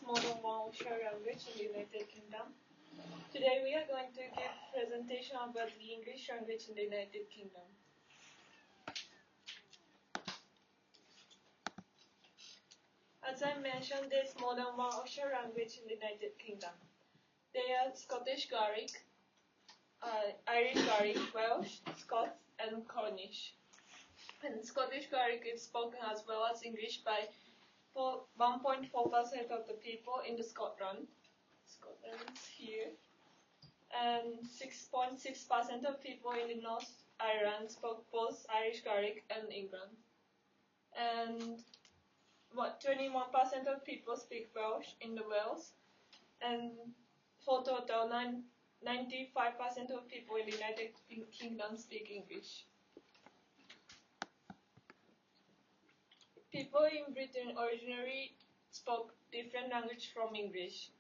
modern Welsh language in the United Kingdom. Today we are going to give presentation about the English language in the United Kingdom. As I mentioned, there's modern Welsh language in the United Kingdom. They are Scottish Gaelic, Irish Gaelic, Welsh, Scots, and Cornish. And Scottish Gaelic is spoken as well as English by 1.4% of the people in the Scotland here, and 6.6% of people in the North Ireland spoke both Irish Gaelic and England. And 21% of people speak Welsh in the Wales, and for total 95% of people in the United Kingdom speak English. People in Britain originally spoke different language from English.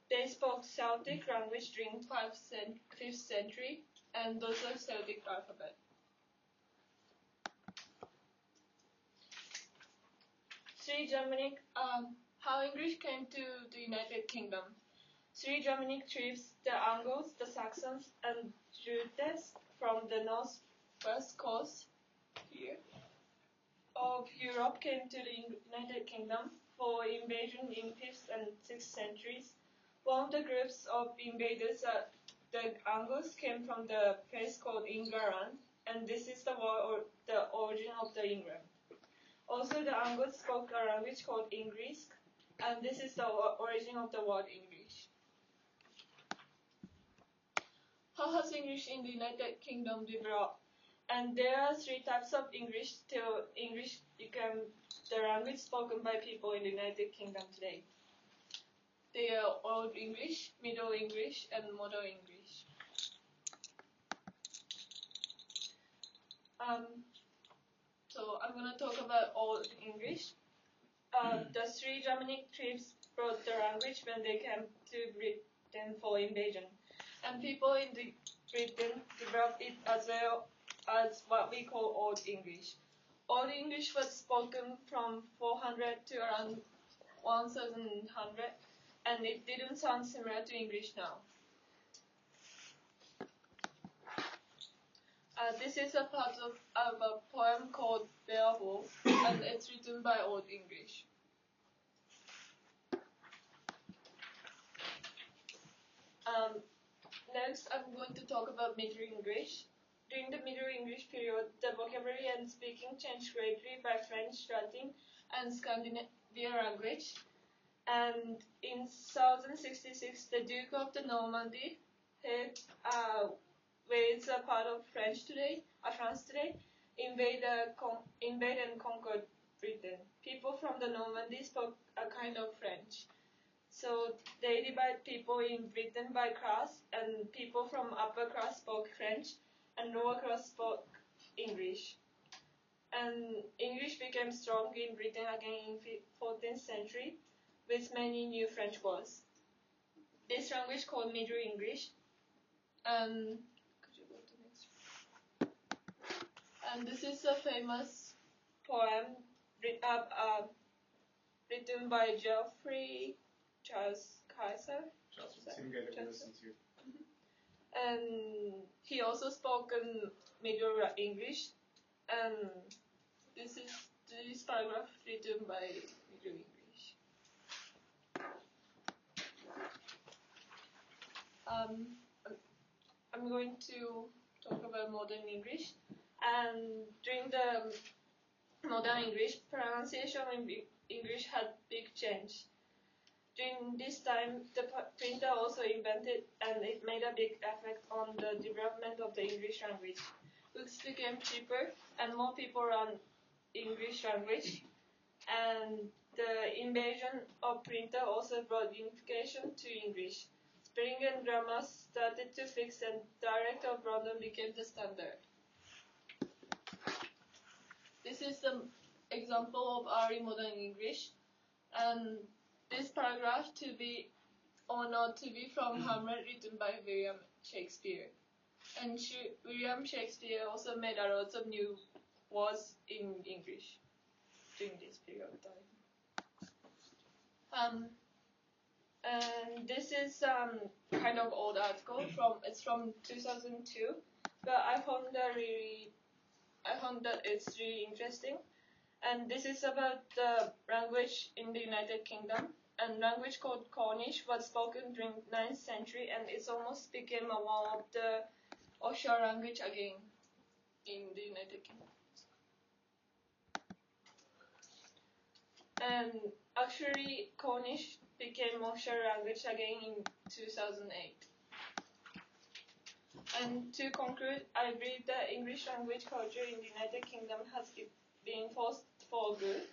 They spoke Celtic language during 5th century, and also Celtic alphabet. How English came to the United Kingdom. Three Germanic tribes, the Angles, the Saxons, and Jutes from the northwest coast here of Europe came to the United Kingdom for invasion in 5th and 6th centuries. One of the groups of invaders, the Angles, came from the place called England, and this is the origin of the England. Also, the Angles spoke a language called English, and this is the origin of the word English. How has English in the United Kingdom developed? And there are three types of English till English became the language spoken by people in the United Kingdom today. They are Old English, Middle English, and Modern English. So I'm going to talk about Old English. The three Germanic tribes brought the language when they came to Britain for invasion. And people in Britain developed it as well as what we call Old English. Old English was spoken from 400 to around 1100, and it didn't sound similar to English now. This is a part of a poem called Beowulf, and it's written by Old English. Next, I'm going to talk about Middle English. During the Middle English period, the vocabulary and speaking changed greatly by French, Latin, and Scandinavian language. And in 1066, the Duke of the Normandy, where it's a part of France today, invaded and conquered Britain. People from the Normandy spoke a kind of French. So they divide people in Britain by class, and people from upper class spoke French, and lower class spoke English. And English became strong in Britain again in 14th century with many new French words. This language called Middle English. And could you go to next? And this is a famous poem written by Geoffrey Charles Kaiser. And he also spoke Middle English, and this is this paragraph written by Middle English. I'm going to talk about Modern English, and during the Modern English, pronunciation in English had big change. During this time, the printer also invented, and it made a big effect on the development of the English language. Books became cheaper, and more people learned English language. And the invasion of printer also brought unification to English. Spelling and grammar started to fix, and dialect of London became the standard. This is the example of early Modern English, and this paragraph to be or not to be from Hamlet, written by William Shakespeare. And William Shakespeare also made a lot of new words in English during this period of time. And this is kind of old article it's from 2002, but I found that it's really interesting. And this is about the language in the United Kingdom. And language called Cornish was spoken during 9th century, and it's almost became one of the official language again in the United Kingdom. And actually, Cornish became official language again in 2008. And to conclude, I believe that English language culture in the United Kingdom has been forced for good.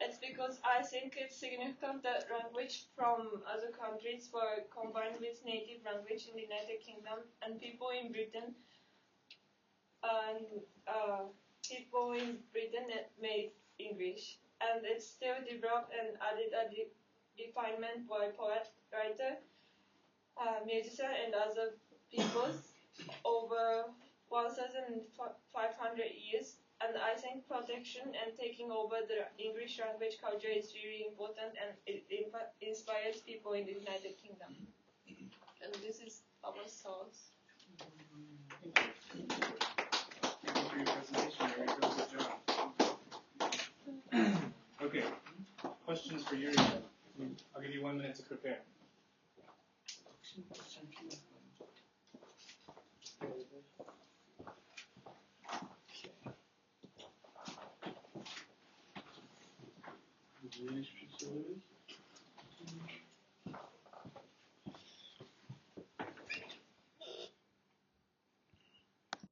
It's because I think it's significant that language from other countries were combined with native language in the United Kingdom, and people in Britain made English. And it's still developed and added a refinement by poet, writer, musician, and other peoples over 1,500 years. And I think protection and taking over the English language culture is really important, and it inspires people in the United Kingdom. And this is our source. Thank you for your presentation, Yuriko. Good job. Okay, questions for Yuriko. I'll give you 1 minute to prepare.